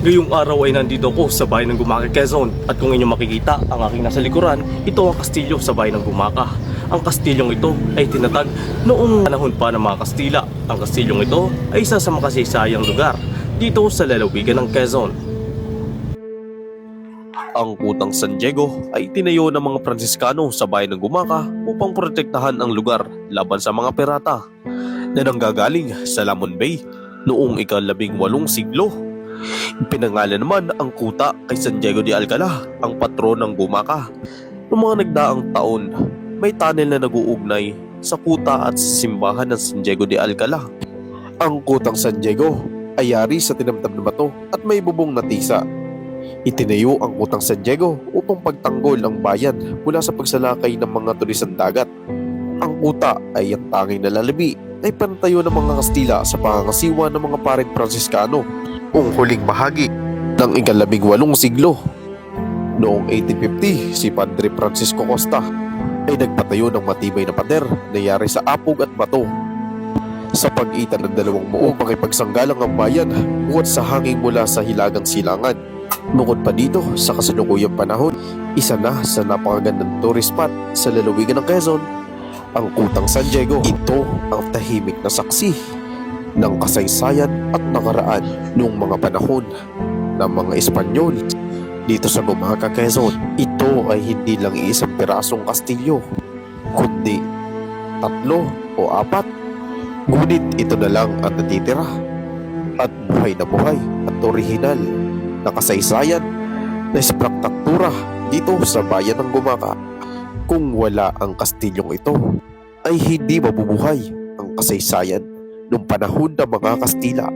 Ngayong araw ay nandito ako sa bayan ng Gumaca, Quezon. At kung inyong makikita ang aking nasa likuran, ito ang kastilyo sa bayan ng Gumaca. Ang kastilyong ito ay tinatag noong panahon pa ng mga Kastila. Ang kastilyong ito ay isa sa makasaysayang lugar dito sa lalawigan ng Quezon. Ang Kutang San Diego ay tinayo ng mga Pransiskano sa bayan ng Gumaca upang protektahan ang lugar laban sa mga pirata na nanggagaling sa Lamon Bay noong ika-18 siglo. Pinangalan naman ang kuta kay San Diego de Alcala, ang patron ng Gumaca. Noong mga nagdaang taon, may tunnel na nag-uugnay sa kuta at sa simbahan ng San Diego de Alcala. Ang Kutang San Diego ay yari sa tinamtab na bato at may bubong na tisa. Itinayo ang Kutang San Diego upang pagtanggol ang bayan mula sa pagsalakay ng mga turisang dagat. Ang kuta ay ang tanging nalalabi ay pantayo ng mga Kastila sa pangangasiwa ng mga paring Pransiskano noong huling bahagi ng ika-18 siglo. Noong 1850, si Padre Francisco Costa ay nagpatayo ng matibay na pader na yari sa apog at bato. Sa pagitan ng dalawang muo, pakipagsanggalang ang bayan buhat sa hangin mula sa hilagang silangan. Bukod pa dito, sa kasalukuyang panahon, isa na sa napakagandang tourist spot sa lalawigan ng Quezon, ang Kutang San Diego. Ito ang tahimik na saksi ng kasaysayan at nakaraan noong mga panahon ng mga Espanyol dito sa Gumaca, Quezon. Ito ay hindi lang isang pirasong kastilyo, kundi 3 o 4. Ngunit ito na lang ang natitira at buhay at orihinal na kasaysayan na ispraktaktura dito sa bayan ng Gumaca. Kung wala ang kastilyong ito, ay hindi mabubuhay ang kasaysayan noong panahon ng mga Kastila.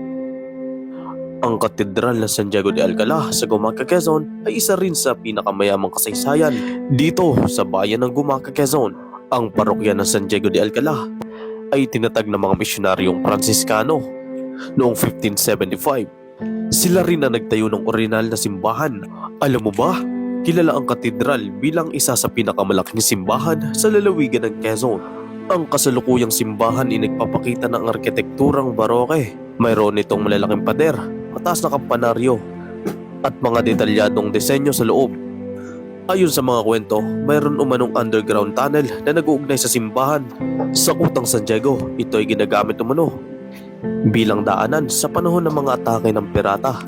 Ang Katedral ng San Diego de Alcala sa Gumaca, Quezon ay isa rin sa pinakamayamang kasaysayan dito sa bayan ng Gumaca, Quezon. Ang parokya ng San Diego de Alcala ay tinatag ng mga misyonaryong Pransiskano noong 1575. Sila rin ang nagtayo ng orihinal na simbahan. Alam mo ba, kilala ang katedral bilang isa sa pinakamalaking simbahan sa lalawigan ng Quezon. Ang kasalukuyang simbahan ay nagpapakita ng arkitekturang baroke. Mayroon itong malalaking pader, mataas na kampanaryo at mga detalyadong disenyo sa loob. Ayon sa mga kwento, mayroon umanong underground tunnel na nag-uugnay sa simbahan. Sa Kutang San Diego, ito ay ginagamit umano bilang daanan sa panahon ng mga atake ng pirata.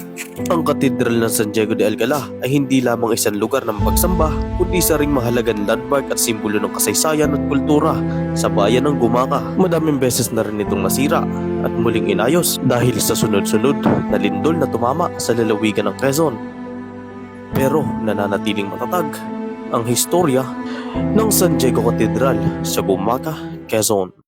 Ang Katedral ng San Diego de Alcala ay hindi lamang isang lugar ng pagsamba, kundi isa ring mahalagang landmark at simbolo ng kasaysayan at kultura sa bayan ng Gumaca. Madaming beses na rin itong nasira at muling inayos dahil sa sunod-sunod na lindol na tumama sa lalawigan ng Quezon. Pero nananatiling matatag ang historya ng San Diego Cathedral sa Gumaca, Quezon.